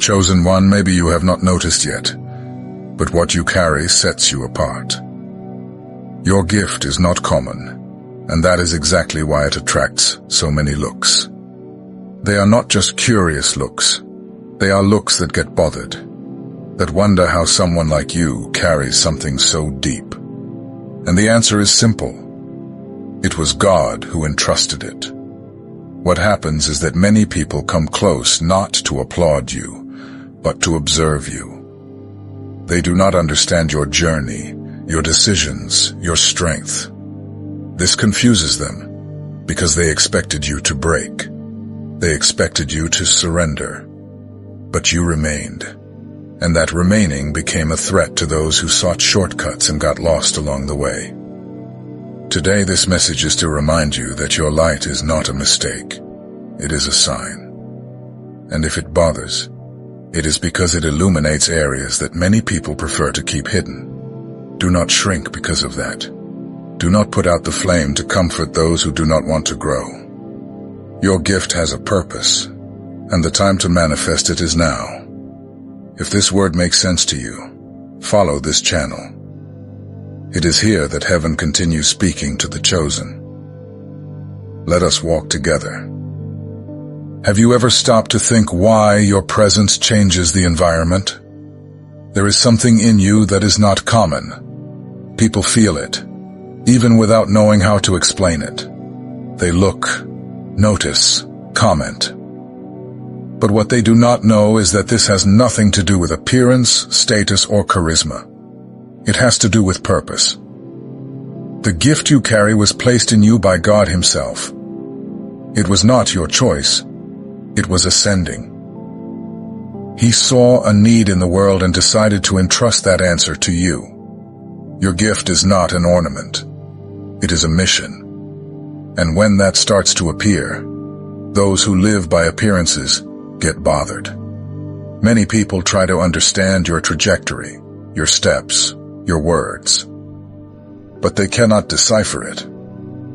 Chosen one, maybe you have not noticed yet, but what you carry sets you apart. Your gift is not common, and that is exactly why it attracts so many looks. They are not just curious looks. They are looks that get bothered, that wonder how someone like you carries something so deep. And the answer is simple. It was God who entrusted it. What happens is that many people come close not to applaud you, but to observe you. They do not understand your journey, your decisions, your strength. This confuses them because they expected you to break. They expected you to surrender. But you remained, and that remaining became a threat to those who sought shortcuts and got lost along the way. Today, this message is to remind you that your light is not a mistake. It is a sign. And if it bothers, it is because it illuminates areas that many people prefer to keep hidden. Do not shrink because of that. Do not put out the flame to comfort those who do not want to grow. Your gift has a purpose, and the time to manifest it is now. If this word makes sense to you, follow this channel. It is here that heaven continues speaking to the chosen. Let us walk together. Have you ever stopped to think why your presence changes the environment? There is something in you that is not common. People feel it, even without knowing how to explain it. They look, notice, comment. But what they do not know is that this has nothing to do with appearance, status, or charisma. It has to do with purpose. The gift you carry was placed in you by God Himself. It was not your choice. It was ascending. He saw a need in the world and decided to entrust that answer to you. Your gift is not an ornament. It is a mission. And when that starts to appear, those who live by appearances get bothered. Many people try to understand your trajectory, your steps, your words. But they cannot decipher it,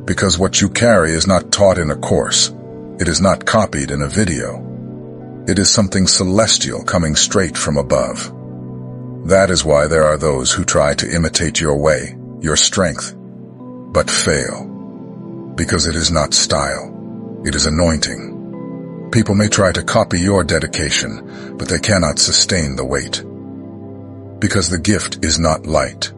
because what you carry is not taught in a course. It is not copied in a video. It is something celestial coming straight from above. That is why there are those who try to imitate your way, your strength, but fail. Because it is not style. It is anointing. People may try to copy your dedication, but they cannot sustain the weight. Because the gift is not light.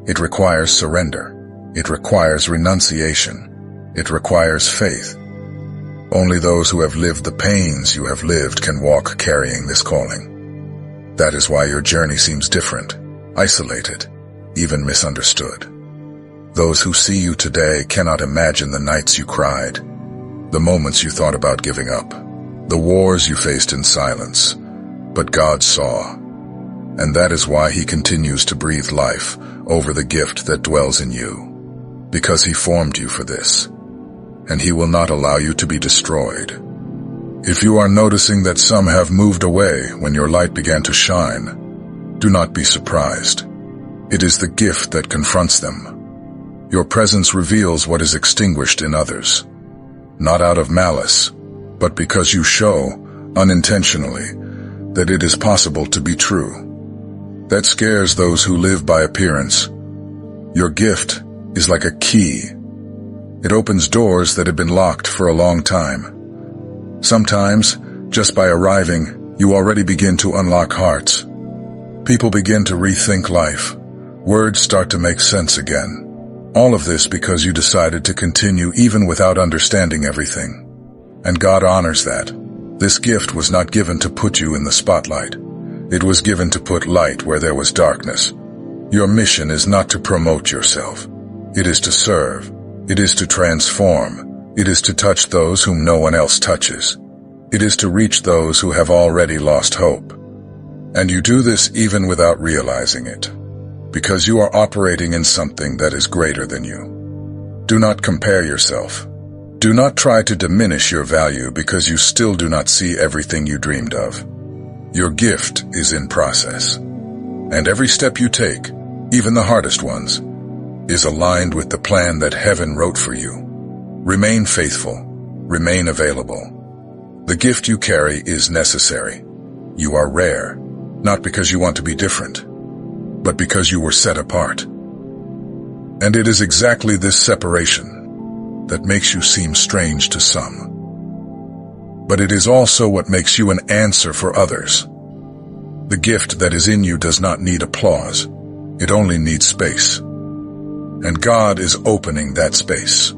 It requires surrender. It requires renunciation. It requires faith. Only those who have lived the pains you have lived can walk carrying this calling. That is why your journey seems different, isolated, even misunderstood. Those who see you today cannot imagine the nights you cried, the moments you thought about giving up, the wars you faced in silence. But God saw. And that is why He continues to breathe life over the gift that dwells in you. Because He formed you for this. And He will not allow you to be destroyed. If you are noticing that some have moved away when your light began to shine, do not be surprised. It is the gift that confronts them. Your presence reveals what is extinguished in others. Not out of malice, but because you show, unintentionally, that it is possible to be true. That scares those who live by appearance. Your gift is like a key. It opens doors that have been locked for a long time. Sometimes, just by arriving, you already begin to unlock hearts. People begin to rethink life. Words start to make sense again. All of this because you decided to continue even without understanding everything. And God honors that. This gift was not given to put you in the spotlight. It was given to put light where there was darkness. Your mission is not to promote yourself. It is to serve. It is to transform. It is to touch those whom no one else touches. It is to reach those who have already lost hope. And you do this even without realizing it, because you are operating in something that is greater than you. Do not compare yourself. Do not try to diminish your value because you still do not see everything you dreamed of. Your gift is in process. And every step you take, even the hardest ones, is aligned with the plan that heaven wrote for you. Remain faithful. Remain available. The gift you carry is necessary. You are rare, not because you want to be different, but because you were set apart. And it is exactly this separation that makes you seem strange to some. But it is also what makes you an answer for others. The gift that is in you does not need applause. It only needs space. And God is opening that space.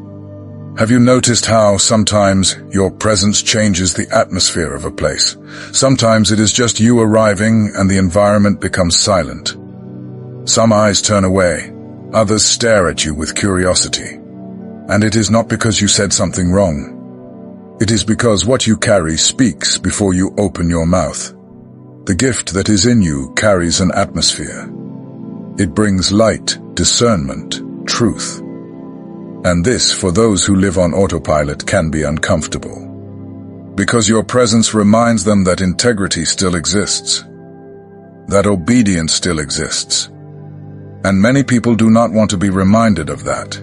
Have you noticed how sometimes your presence changes the atmosphere of a place? Sometimes it is just you arriving and the environment becomes silent. Some eyes turn away, others stare at you with curiosity. And it is not because you said something wrong. It is because what you carry speaks before you open your mouth. The gift that is in you carries an atmosphere. It brings light, discernment, truth. And this, for those who live on autopilot, can be uncomfortable. Because your presence reminds them that integrity still exists, that obedience still exists. And many people do not want to be reminded of that.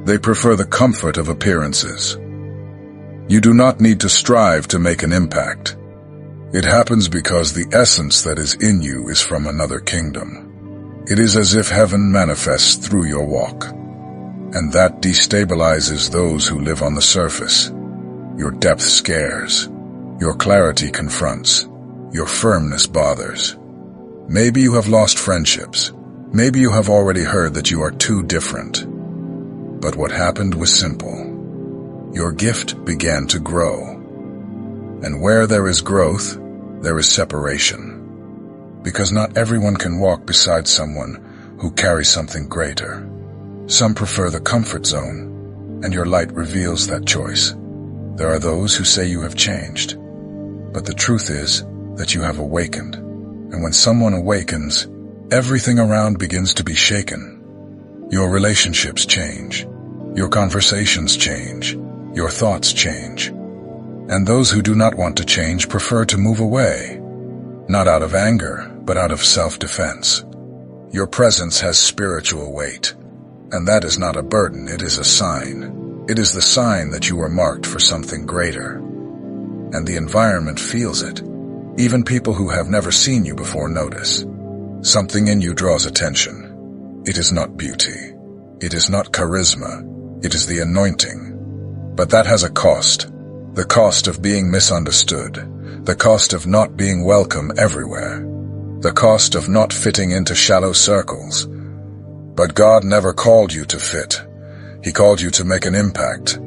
They prefer the comfort of appearances. You do not need to strive to make an impact. It happens because the essence that is in you is from another kingdom. It is as if heaven manifests through your walk. And that destabilizes those who live on the surface. Your depth scares. Your clarity confronts. Your firmness bothers. Maybe you have lost friendships. Maybe you have already heard that you are too different. But what happened was simple. Your gift began to grow. And where there is growth, there is separation. Because not everyone can walk beside someone who carries something greater. Some prefer the comfort zone, and your light reveals that choice. There are those who say you have changed. But the truth is that you have awakened. And when someone awakens, everything around begins to be shaken. Your relationships change. Your conversations change. Your thoughts change. And those who do not want to change prefer to move away, not out of anger, but out of self-defense. Your presence has spiritual weight, and that is not a burden, it is a sign. It is the sign that you are marked for something greater. And the environment feels it. Even people who have never seen you before notice. Something in you draws attention. It is not beauty. It is not charisma. It is the anointing. But that has a cost. The cost of being misunderstood. The cost of not being welcome everywhere. The cost of not fitting into shallow circles. But God never called you to fit. He called you to make an impact,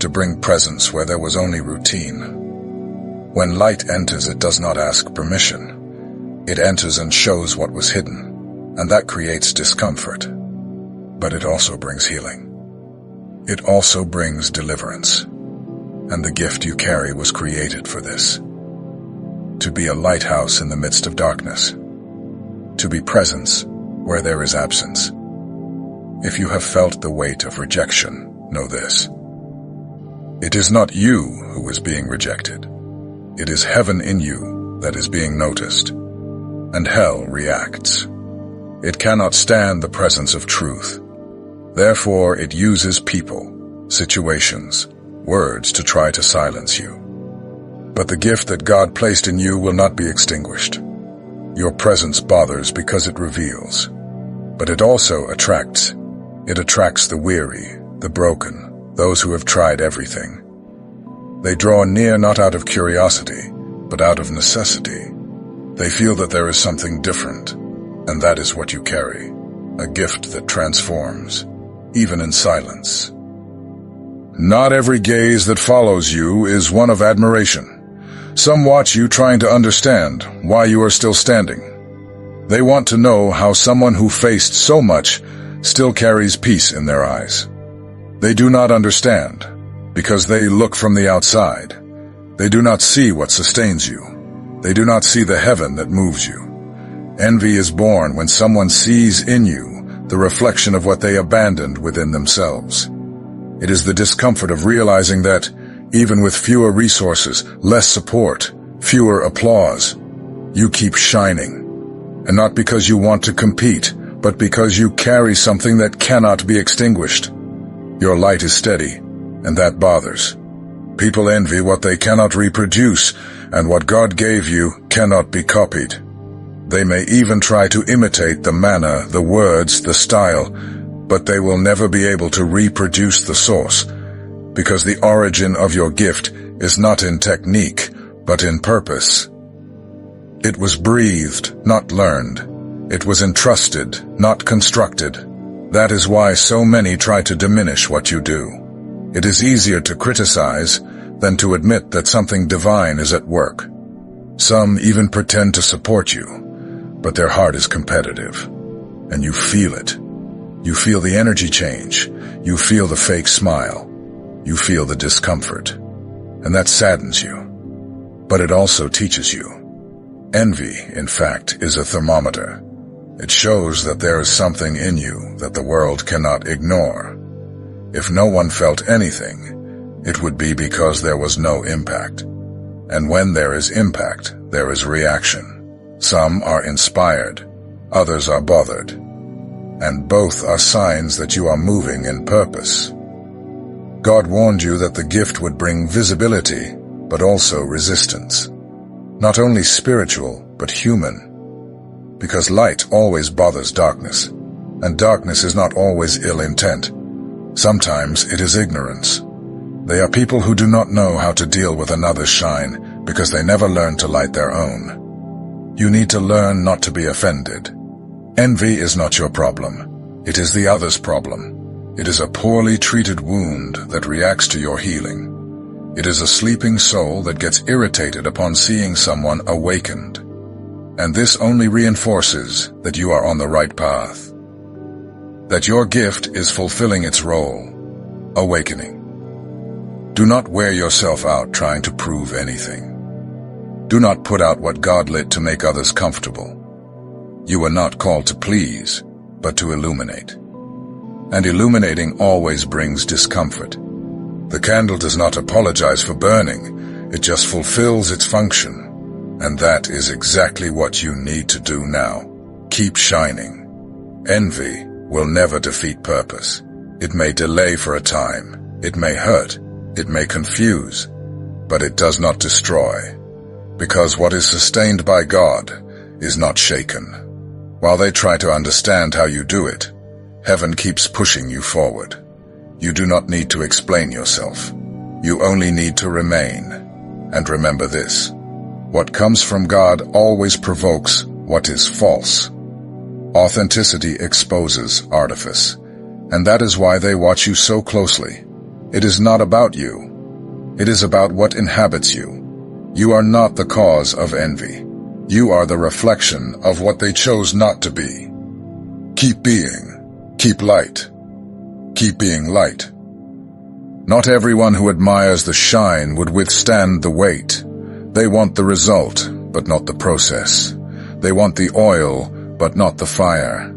to bring presence where there was only routine. When light enters, it does not ask permission. It enters and shows what was hidden, and that creates discomfort. But it also brings healing. It also brings deliverance. And the gift you carry was created for this. To be a lighthouse in the midst of darkness. To be presence where there is absence. If you have felt the weight of rejection, know this. It is not you who is being rejected. It is heaven in you that is being noticed. And hell reacts. It cannot stand the presence of truth. Therefore, it uses people, situations, words to try to silence you. But the gift that God placed in you will not be extinguished. Your presence bothers because it reveals. But it also attracts. It attracts the weary, the broken, those who have tried everything. They draw near not out of curiosity, but out of necessity. They feel that there is something different, and that is what you carry, a gift that transforms, even in silence. Not every gaze that follows you is one of admiration. Some watch you trying to understand why you are still standing. They want to know how someone who faced so much still carries peace in their eyes. They do not understand, because they look from the outside. They do not see what sustains you. They do not see the heaven that moves you. Envy is born when someone sees in you the reflection of what they abandoned within themselves. It is the discomfort of realizing that, even with fewer resources, less support, fewer applause, you keep shining. And not because you want to compete, but because you carry something that cannot be extinguished. Your light is steady, and that bothers. People envy what they cannot reproduce, and what God gave you cannot be copied. They may even try to imitate the manner, the words, the style, but they will never be able to reproduce the source, because the origin of your gift is not in technique, but in purpose. It was breathed, not learned. It was entrusted, not constructed. That is why so many try to diminish what you do. It is easier to criticize than to admit that something divine is at work. Some even pretend to support you, but their heart is competitive, and you feel it. You feel the energy change. You feel the fake smile. You feel the discomfort. And that saddens you. But it also teaches you. Envy, in fact, is a thermometer. It shows that there is something in you that the world cannot ignore. If no one felt anything, it would be because there was no impact. And when there is impact, there is reaction. Some are inspired, others are bothered, and both are signs that you are moving in purpose. God warned you that the gift would bring visibility, but also resistance. Not only spiritual, but human. Because light always bothers darkness, and darkness is not always ill intent. Sometimes it is ignorance. They are people who do not know how to deal with another's shine because they never learned to light their own. You need to learn not to be offended. Envy is not your problem. It is the other's problem. It is a poorly treated wound that reacts to your healing. It is a sleeping soul that gets irritated upon seeing someone awakened. And this only reinforces that you are on the right path. That your gift is fulfilling its role, awakening. Do not wear yourself out trying to prove anything. Do not put out what God lit to make others comfortable. You are not called to please, but to illuminate. And illuminating always brings discomfort. The candle does not apologize for burning, it just fulfills its function. And that is exactly what you need to do now. Keep shining. Envy will never defeat purpose. It may delay for a time, it may hurt, it may confuse, but it does not destroy. Because what is sustained by God is not shaken. While they try to understand how you do it, heaven keeps pushing you forward. You do not need to explain yourself. You only need to remain. And remember this: what comes from God always provokes what is false. Authenticity exposes artifice, and that is why they watch you so closely. It is not about you. It is about what inhabits you. You are not the cause of envy. You are the reflection of what they chose not to be. Keep being. Keep light. Keep being light. Not everyone who admires the shine would withstand the weight. They want the result, but not the process. They want the oil, but not the fire.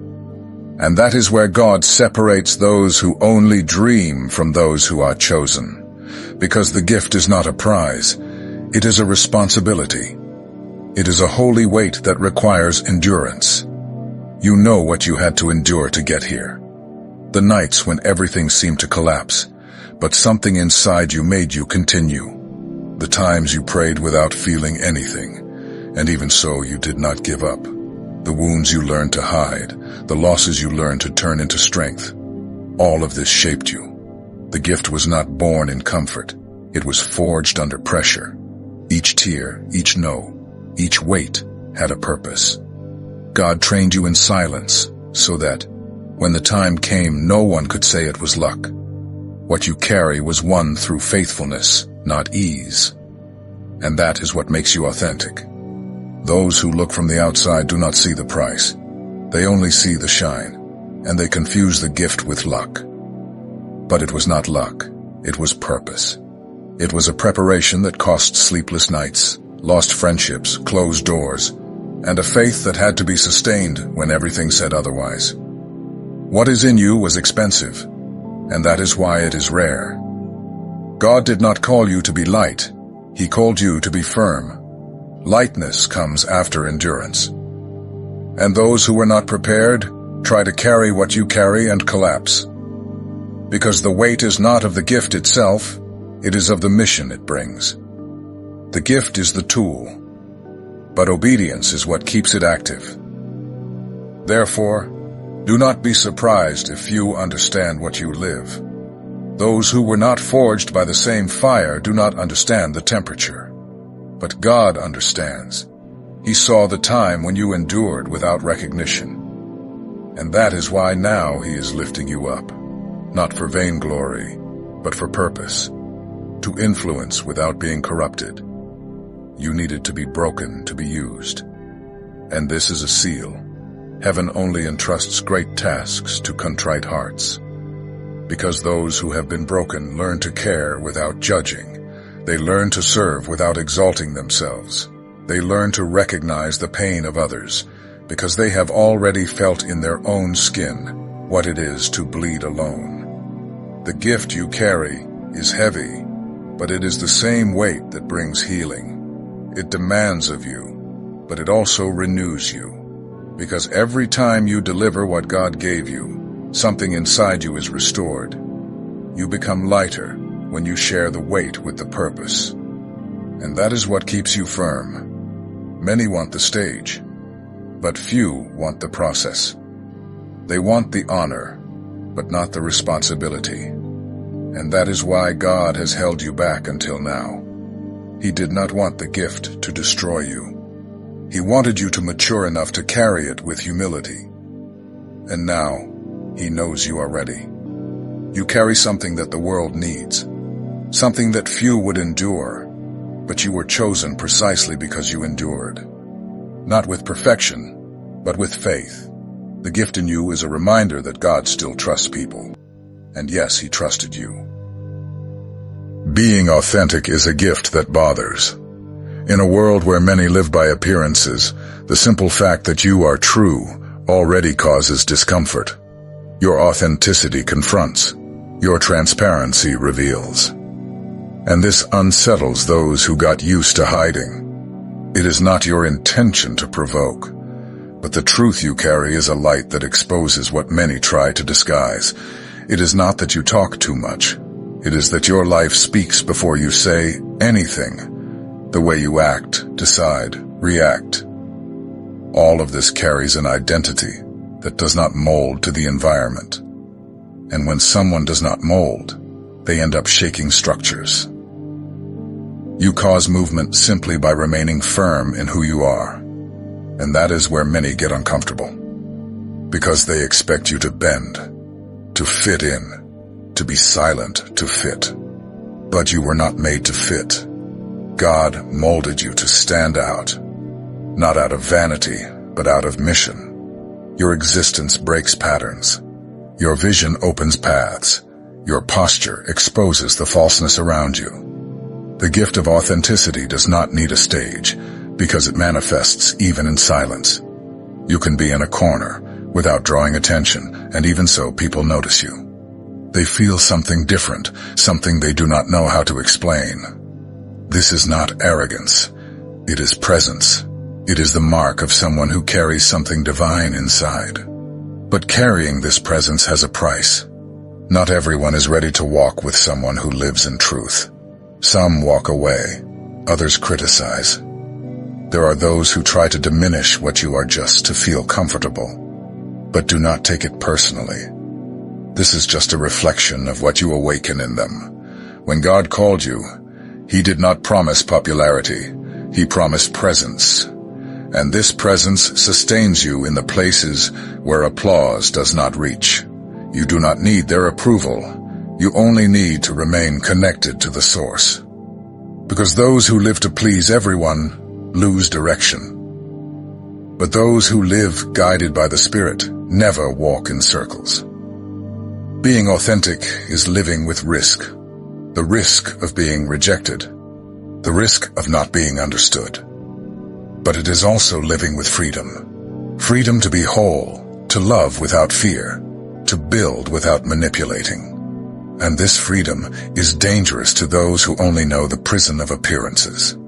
And that is where God separates those who only dream from those who are chosen. Because the gift is not a prize. It is a responsibility. It is a holy weight that requires endurance. You know what you had to endure to get here. The nights when everything seemed to collapse, but something inside you made you continue. The times you prayed without feeling anything, and even so you did not give up. The wounds you learned to hide, the losses you learned to turn into strength. All of this shaped you. The gift was not born in comfort. It was forged under pressure. Each tear, each no, each weight had a purpose. God trained you in silence so that, when the time came, no one could say it was luck. What you carry was won through faithfulness, not ease. And that is what makes you authentic. Those who look from the outside do not see the price. They only see the shine, and they confuse the gift with luck. But it was not luck, it was purpose. It was a preparation that cost sleepless nights, lost friendships, closed doors, and a faith that had to be sustained when everything said otherwise. What is in you was expensive, and that is why it is rare. God did not call you to be light, He called you to be firm. Lightness comes after endurance. And those who were not prepared try to carry what you carry and collapse. Because the weight is not of the gift itself, it is of the mission it brings. The gift is the tool, but obedience is what keeps it active. Therefore, do not be surprised if few understand what you live. Those who were not forged by the same fire do not understand the temperature. But God understands. He saw the time when you endured without recognition. And that is why now He is lifting you up, not for vainglory, but for purpose, to influence without being corrupted. You needed to be broken to be used. And this is a seal. Heaven only entrusts great tasks to contrite hearts. Because those who have been broken learn to care without judging. They learn to serve without exalting themselves. They learn to recognize the pain of others, because they have already felt in their own skin what it is to bleed alone. The gift you carry is heavy, but it is the same weight that brings healing. It demands of you, but it also renews you, because every time you deliver what God gave you, something inside you is restored. You become lighter when you share the weight with the purpose. And that is what keeps you firm. Many want the stage, but few want the process. They want the honor, but not the responsibility. And that is why God has held you back until now. He did not want the gift to destroy you. He wanted you to mature enough to carry it with humility. And now, He knows you are ready. You carry something that the world needs, something that few would endure, but you were chosen precisely because you endured. Not with perfection, but with faith. The gift in you is a reminder that God still trusts people. And yes, He trusted you. Being authentic is a gift that bothers. In a world where many live by appearances, the simple fact that you are true already causes discomfort. Your authenticity confronts. Your transparency reveals. And this unsettles those who got used to hiding. It is not your intention to provoke, but the truth you carry is a light that exposes what many try to disguise. It is not that you talk too much. It is that your life speaks before you say anything. The way you act, decide, react. All of this carries an identity that does not mold to the environment. And when someone does not mold, they end up shaking structures. You cause movement simply by remaining firm in who you are. And that is where many get uncomfortable. Because they expect you to bend, to fit in, to be silent to fit. But you were not made to fit. God molded you to stand out, not out of vanity, but out of mission. Your existence breaks patterns. Your vision opens paths. Your posture exposes the falseness around you. The gift of authenticity does not need a stage, because it manifests even in silence. You can be in a corner without drawing attention, and even so people notice you. They feel something different, something they do not know how to explain. This is not arrogance. It is presence. It is the mark of someone who carries something divine inside. But carrying this presence has a price. Not everyone is ready to walk with someone who lives in truth. Some walk away, others criticize. There are those who try to diminish what you are just to feel comfortable. But do not take it personally. This is just a reflection of what you awaken in them. When God called you, He did not promise popularity. He promised presence. And this presence sustains you in the places where applause does not reach. You do not need their approval. You only need to remain connected to the source. Because those who live to please everyone lose direction. But those who live guided by the Spirit never walk in circles. Being authentic is living with risk. The risk of being rejected. The risk of not being understood. But it is also living with freedom. Freedom to be whole, to love without fear, to build without manipulating. And this freedom is dangerous to those who only know the prison of appearances.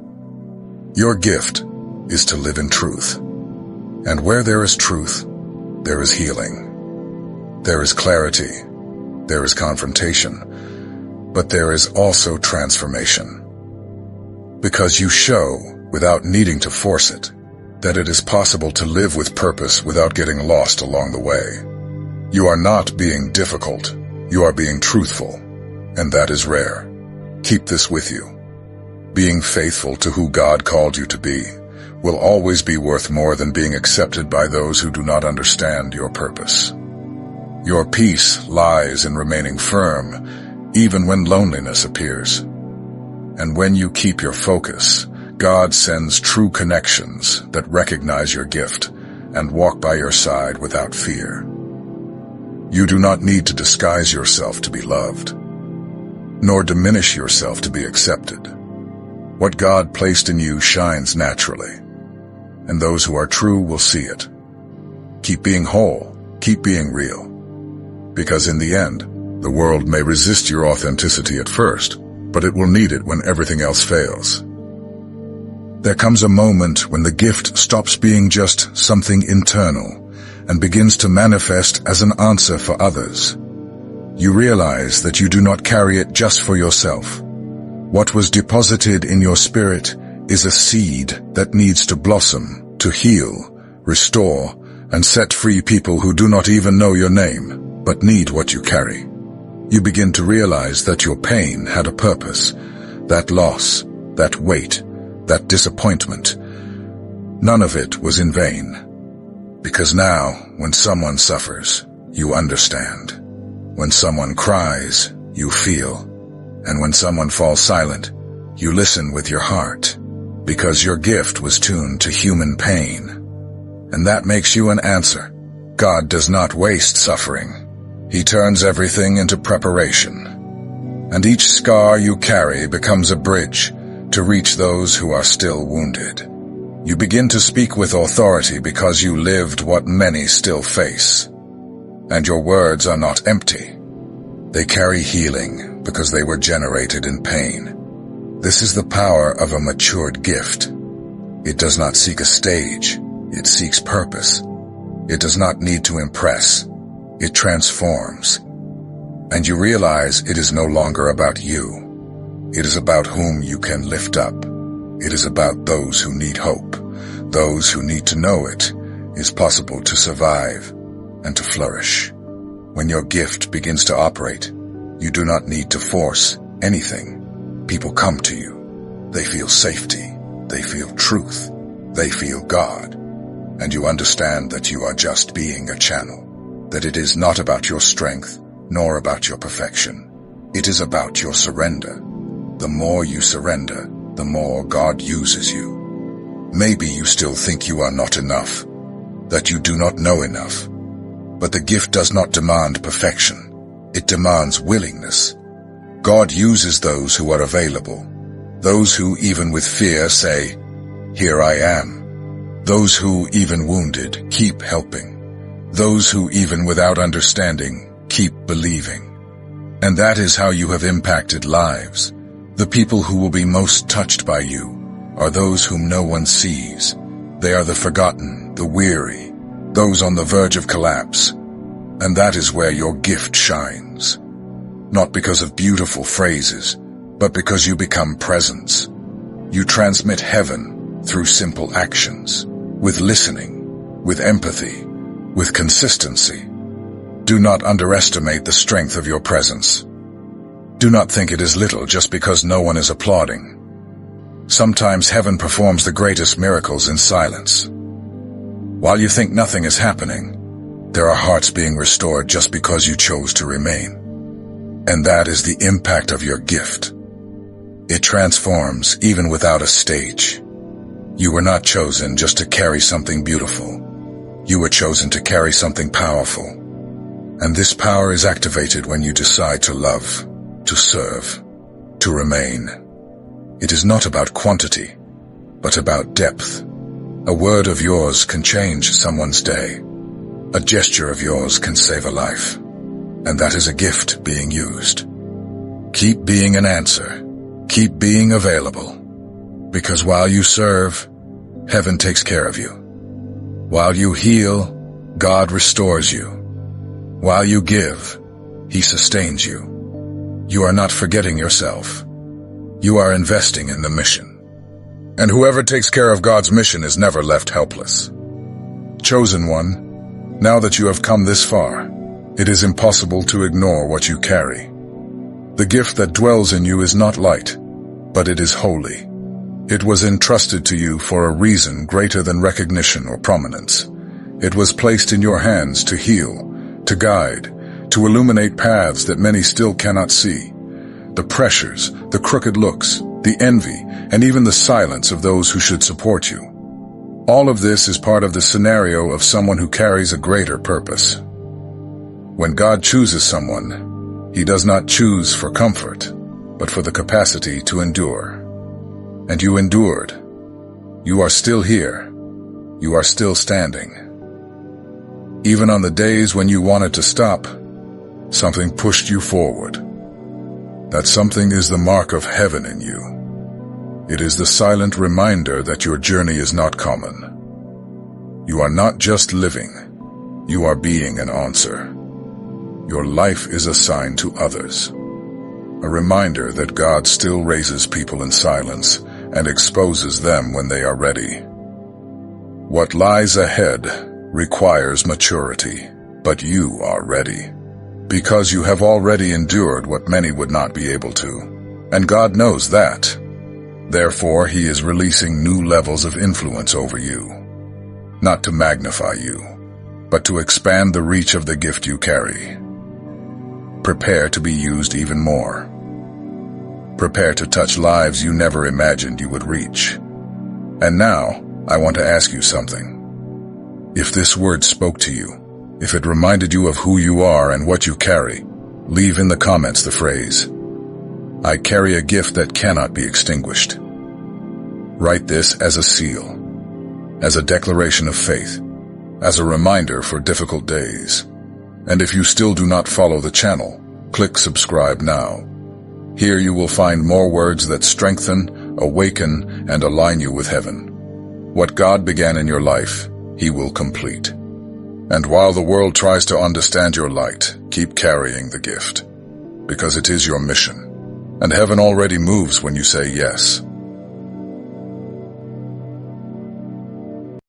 Your gift is to live in truth. And where there is truth, there is healing. There is clarity. There is confrontation. But there is also transformation. because you show, without needing to force it, that it is possible to live with purpose without getting lost along the way. You are not being difficult, you are being truthful, and that is rare. Keep this with you. Being faithful to who God called you to be will always be worth more than being accepted by those who do not understand your purpose. Your peace lies in remaining firm, even when loneliness appears. And when you keep your focus, God sends true connections that recognize your gift and walk by your side without fear. You do not need to disguise yourself to be loved, nor diminish yourself to be accepted. What God placed in you shines naturally, and those who are true will see it. Keep being whole, keep being real, because in the end, the world may resist your authenticity at first, but it will need it when everything else fails. There comes a moment when the gift stops being just something internal and begins to manifest as an answer for others. You realize that you do not carry it just for yourself. What was deposited in your spirit is a seed that needs to blossom, to heal, restore, and set free people who do not even know your name, but need what you carry. You begin to realize that your pain had a purpose, that loss, that weight, that disappointment. None of it was in vain. Because now, when someone suffers, you understand. When someone cries, you feel. And when someone falls silent, you listen with your heart. Because your gift was tuned to human pain. And that makes you an answer. God does not waste suffering. He turns everything into preparation. And each scar you carry becomes a bridge to reach those who are still wounded. You begin to speak with authority because you lived what many still face. And your words are not empty. They carry healing because they were generated in pain. This is the power of a matured gift. It does not seek a stage. It seeks purpose. It does not need to impress. It transforms. And you realize it is no longer about you. It is about whom you can lift up. It is about those who need hope, those who need to know it is possible to survive and to flourish. When your gift begins to operate, you do not need to force anything. People come to you. They feel safety. They feel truth. They feel God. And you understand that you are just being a channel, that it is not about your strength, nor about your perfection. It is about your surrender. The more you surrender, the more God uses you. Maybe you still think you are not enough, that you do not know enough. But the gift does not demand perfection. It demands willingness. God uses those who are available, those who even with fear say, "Here I am." Those who, even wounded, keep helping. Those who, even without understanding, keep believing. And that is how you have impacted lives. The people who will be most touched by you are those whom no one sees. They are the forgotten, the weary, those on the verge of collapse. And that is where your gift shines. Not because of beautiful phrases, but because you become presence. You transmit heaven through simple actions, with listening, with empathy, with consistency. Do not underestimate the strength of your presence. Do not think it is little just because no one is applauding. Sometimes heaven performs the greatest miracles in silence. While you think nothing is happening, there are hearts being restored just because you chose to remain. And that is the impact of your gift. It transforms even without a stage. You were not chosen just to carry something beautiful. You were chosen to carry something powerful. And this power is activated when you decide to love, to serve, to remain. It is not about quantity, but about depth. A word of yours can change someone's day. A gesture of yours can save a life. And that is a gift being used. Keep being an answer. Keep being available. Because while you serve, heaven takes care of you. While you heal, God restores you. While you give, He sustains you. You are not forgetting yourself. You are investing in the mission. And whoever takes care of God's mission is never left helpless. Chosen one, now that you have come this far, it is impossible to ignore what you carry. The gift that dwells in you is not light, but it is holy. It was entrusted to you for a reason greater than recognition or prominence. It was placed in your hands to heal, to guide, to illuminate paths that many still cannot see. The pressures, the crooked looks, the envy, and even the silence of those who should support you. All of this is part of the scenario of someone who carries a greater purpose. When God chooses someone, He does not choose for comfort, but for the capacity to endure. And you endured. You are still here. You are still standing. Even on the days when you wanted to stop, something pushed you forward. That something is the mark of heaven in you. It is the silent reminder that your journey is not common. You are not just living. You are being an answer. Your life is a sign to others. A reminder that God still raises people in silence and exposes them when they are ready. What lies ahead requires maturity, but you are ready. Because you have already endured what many would not be able to. And God knows that. Therefore, He is releasing new levels of influence over you. Not to magnify you, but to expand the reach of the gift you carry. Prepare to be used even more. Prepare to touch lives you never imagined you would reach. And now, I want to ask you something. If this word spoke to you, if it reminded you of who you are and what you carry, leave in the comments the phrase, "I carry a gift that cannot be extinguished." Write this as a seal, as a declaration of faith, as a reminder for difficult days. And if you still do not follow the channel, click subscribe now. Here you will find more words that strengthen, awaken, and align you with heaven. What God began in your life, He will complete. And while the world tries to understand your light, keep carrying the gift, because it is your mission. And heaven already moves when you say yes.